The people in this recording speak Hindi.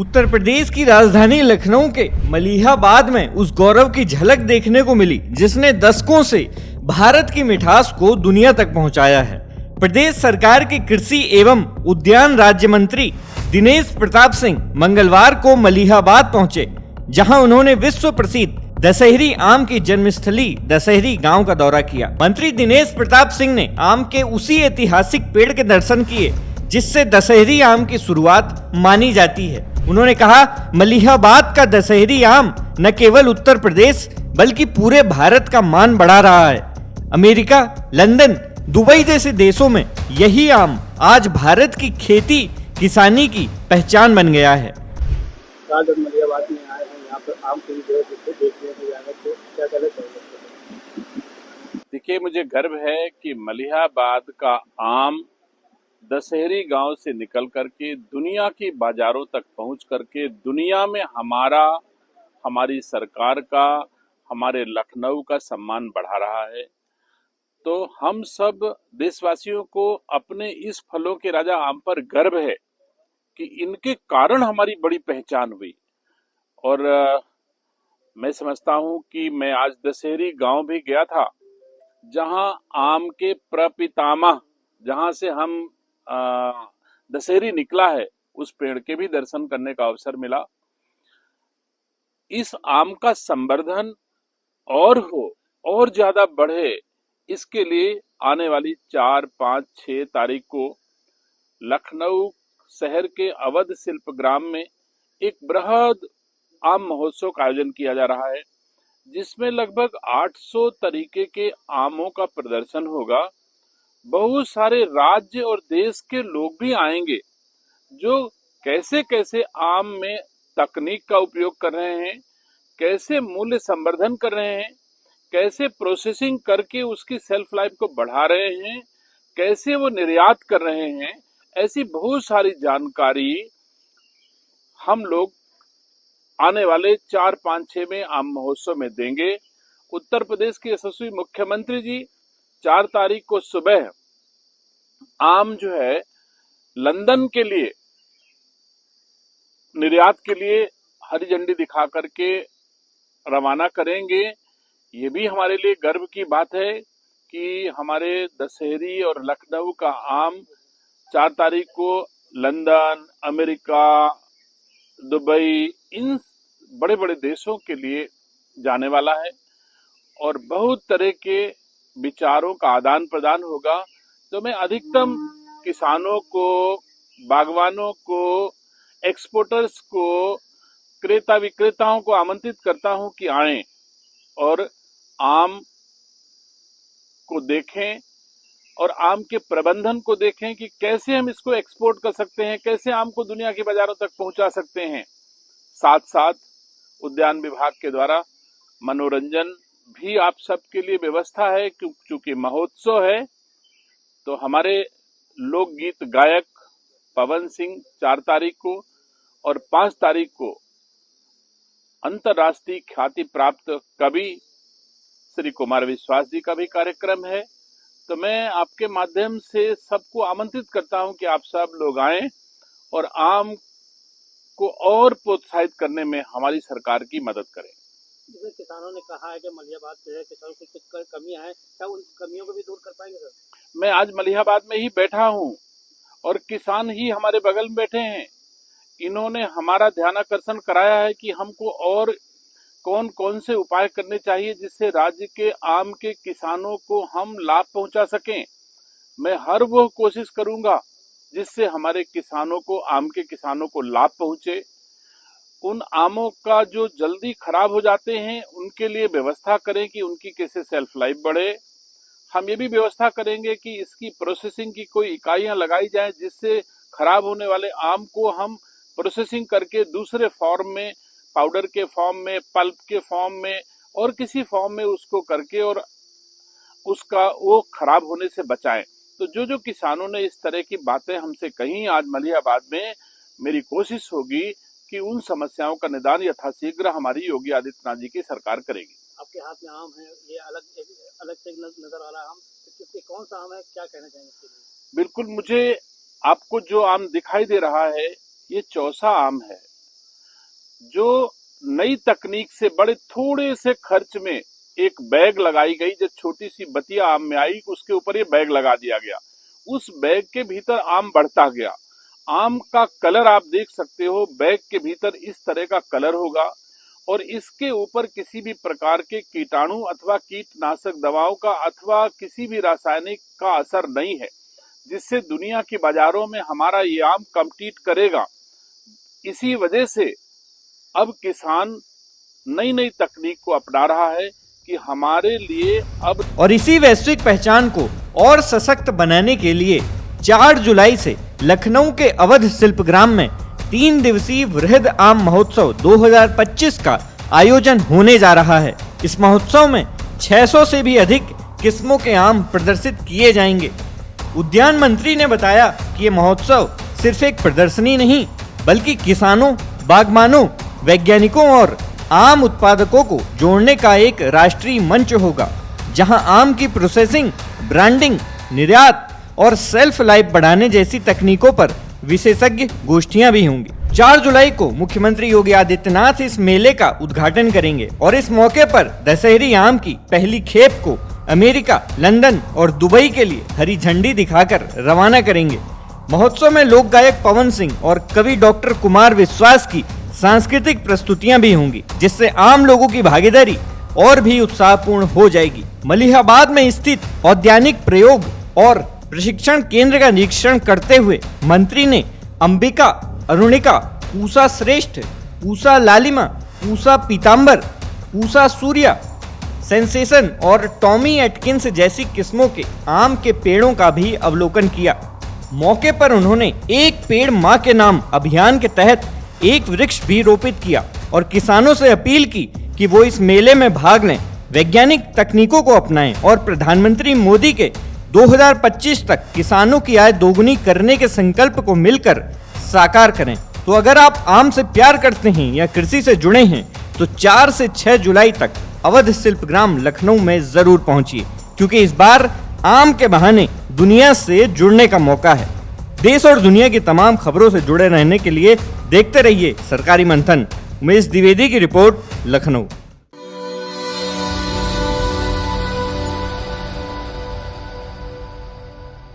उत्तर प्रदेश की राजधानी लखनऊ के मलिहाबाद में उस गौरव की झलक देखने को मिली जिसने दशकों से भारत की मिठास को दुनिया तक पहुंचाया है। प्रदेश सरकार के कृषि एवं उद्यान राज्य मंत्री दिनेश प्रताप सिंह मंगलवार को मलिहाबाद पहुंचे, जहां उन्होंने विश्व प्रसिद्ध दशहरी आम की जन्मस्थली दशहरी गांव का दौरा किया। मंत्री दिनेश प्रताप सिंह ने आम के उसी ऐतिहासिक पेड़ के दर्शन किए जिससे दशहरी आम की शुरुआत मानी जाती है। उन्होंने कहा, मलिहाबाद का दशहरी आम न केवल उत्तर प्रदेश बल्कि पूरे भारत का मान बढ़ा रहा है। अमेरिका, लंदन, दुबई जैसे देशों में यही आम आज भारत की खेती किसानी की पहचान बन गया है। मलिहाबाद में आए हैं, यहाँ पर आम की देखने को जाने को क्या कहना चाहिए? देखिए, मुझे गर्व है कि मलिहाबाद का आम दशहरी गांव से निकल करके दुनिया की बाजारों तक पहुंच करके दुनिया में हमारी सरकार का, हमारे लखनऊ का सम्मान बढ़ा रहा है। तो हम सब देशवासियों को अपने इस फलों के राजा आम पर गर्व है कि इनके कारण हमारी बड़ी पहचान हुई। और मैं समझता हूं कि मैं आज दशहरी गांव भी गया था, जहां आम के प्रपितामह, जहां से हम दशहरी निकला है, उस पेड़ के भी दर्शन करने का अवसर मिला। इस आम का संवर्धन और ज्यादा बढ़े, इसके लिए आने वाली 4, 5, 6 तारीख को लखनऊ शहर के अवध शिल्पग्राम में एक बृहद आम महोत्सव का आयोजन किया जा रहा है, जिसमें लगभग 800 तरीके के आमों का प्रदर्शन होगा। बहुत सारे राज्य और देश के लोग भी आएंगे जो कैसे कैसे आम में तकनीक का उपयोग कर रहे हैं, कैसे मूल्य संवर्धन कर रहे हैं, कैसे प्रोसेसिंग करके उसकी सेल्फ लाइफ को बढ़ा रहे हैं, कैसे वो निर्यात कर रहे हैं। ऐसी बहुत सारी जानकारी हम लोग आने वाले 4, 5, 6 में आम महोत्सव में देंगे। उत्तर प्रदेश के यशस्वी मुख्यमंत्री जी 4 तारीख को सुबह आम जो है लंदन के लिए निर्यात के लिए हरी झंडी दिखा करके रवाना करेंगे। ये भी हमारे लिए गर्व की बात है कि हमारे दशहरी और लखनऊ का आम 4 तारीख को लंदन, अमेरिका, दुबई, इन बड़े बड़े देशों के लिए जाने वाला है और बहुत तरह के विचारों का आदान प्रदान होगा। तो मैं अधिकतम किसानों को, बागवानों को, एक्सपोर्टर्स को, क्रेता विक्रेताओं को आमंत्रित करता हूं कि आएं और आम को देखें और आम के प्रबंधन को देखें कि कैसे हम इसको एक्सपोर्ट कर सकते हैं, कैसे आम को दुनिया की बाजारों तक पहुंचा सकते हैं। साथ साथ उद्यान विभाग के द्वारा मनोरंजन भी आप सबके लिए व्यवस्था है, क्योंकि महोत्सव है। तो हमारे लोकगीत गायक पवन सिंह 4 तारीख को और 5 तारीख को अंतर्राष्ट्रीय ख्याति प्राप्त कवि श्री कुमार विश्वास जी का भी कार्यक्रम है। तो मैं आपके माध्यम से सबको आमंत्रित करता हूं कि आप सब लोग आएं और आम को और प्रोत्साहित करने में हमारी सरकार की मदद करें। जिसमें किसानों ने कहा है कि मलिहाबाद के किसानों की कुछ कमियां हैं, क्या उन कमियों को भी दूर कर पाएंगे सर? मैं आज मलिहाबाद में ही बैठा हूं और किसान ही हमारे बगल में बैठे हैं। इन्होंने हमारा ध्यानाकर्षण कराया है कि हमको और कौन कौन से उपाय करने चाहिए जिससे राज्य के आम के किसानों को हम लाभ पहुंचा सकें। मैं हर वो कोशिश करूंगा जिससे हमारे किसानों को, आम के किसानों को लाभ पहुंचे। उन आमों का जो जल्दी खराब हो जाते हैं उनके लिए व्यवस्था करें कि उनकी कैसे सेल्फ लाइफ बढ़े। हम ये भी व्यवस्था करेंगे कि इसकी प्रोसेसिंग की कोई इकाइयां लगाई जाएं जिससे खराब होने वाले आम को हम प्रोसेसिंग करके दूसरे फॉर्म में, पाउडर के फॉर्म में, पल्प के फॉर्म में और किसी फॉर्म में उसको करके और उसका वो खराब होने से बचाएं। तो जो किसानों ने इस तरह की बातें हमसे कही आज मलिहाबाद में, मेरी कोशिश होगी कि उन समस्याओं का निदान यथाशीघ्र हमारी योगी आदित्यनाथ जी की सरकार करेगी। आपके हाथ में आम है, ये अलग से नजर आ रहा है आम, तो कौन सा आम है, क्या कहना चाहेंगे इसके लिए? बिल्कुल, मुझे आपको जो आम दिखाई दे रहा है ये चौसा आम है। जो नई तकनीक से बड़े थोड़े से खर्च में एक बैग लगाई गई, जो छोटी सी बतिया आम में आई, उसके ऊपर ये बैग लगा दिया गया। उस बैग के भीतर आम बढ़ता गया। आम का कलर आप देख सकते हो, बैग के भीतर इस तरह का कलर होगा और इसके ऊपर किसी भी प्रकार के कीटाणु अथवा कीटनाशक दवाओं का अथवा किसी भी रासायनिक का असर नहीं है, जिससे दुनिया की बाजारों में हमारा ये आम कम्पीट करेगा। इसी वजह से अब किसान नई नई तकनीक को अपना रहा है कि हमारे लिए अब। और इसी वैश्विक पहचान को और सशक्त बनाने के लिए 4 जुलाई से लखनऊ के अवध शिल्पग्राम में 3 दिवसीय वृहद आम महोत्सव 2025 का आयोजन होने जा रहा है। इस महोत्सव में 600 से भी अधिक किस्मों के आम प्रदर्शित किए जाएंगे। उद्यान मंत्री ने बताया कि ये महोत्सव सिर्फ एक प्रदर्शनी नहीं, बल्कि किसानों, बागबानों, वैज्ञानिकों और आम उत्पादकों को जोड़ने का एक राष्ट्रीय मंच होगा, जहां आम की प्रोसेसिंग, ब्रांडिंग, निर्यात और सेल्फ लाइफ बढ़ाने जैसी तकनीकों पर विशेषज्ञ गोष्ठियां भी होंगी। 4 जुलाई को मुख्यमंत्री योगी आदित्यनाथ इस मेले का उद्घाटन करेंगे और इस मौके पर दशहरी आम की पहली खेप को अमेरिका, लंदन और दुबई के लिए हरी झंडी दिखाकर रवाना करेंगे। महोत्सव में लोक गायक पवन सिंह और कवि डॉक्टर कुमार विश्वास की सांस्कृतिक प्रस्तुतियां भी होंगी, जिससे आम लोगों की भागीदारी और भी उत्साहपूर्ण हो जाएगी। मलिहाबाद में स्थित औद्यानिक प्रयोग और प्रशिक्षण केंद्र का निरीक्षण करते हुए मंत्री ने अंबिका, अरुणिका, पूसा श्रेष्ठ, पूसा लालिमा, पूसा पीतांबर, पूसा सूर्या, सेंसेशन और टॉमी एटकिंस जैसी किस्मों के आम के पेड़ों का भी अवलोकन किया। मौके पर उन्होंने एक पेड़ मां के नाम अभियान के तहत एक वृक्ष भी रोपित किया और किसानों से अपील की कि वो इस मेले में भाग लें, वैज्ञानिक तकनीकों को अपनाएं और प्रधानमंत्री मोदी के 2025 तक किसानों की आय दोगुनी करने के संकल्प को मिलकर साकार करें। तो अगर आप आम से प्यार करते हैं या कृषि से जुड़े हैं तो 4 से 6 जुलाई तक अवध शिल्पग्राम लखनऊ में जरूर पहुंचिए, क्योंकि इस बार आम के बहाने दुनिया से जुड़ने का मौका है। देश और दुनिया की तमाम खबरों से जुड़े रहने के लिए देखते रहिए सरकारी मंथन। उमेश द्विवेदी की रिपोर्ट, लखनऊ।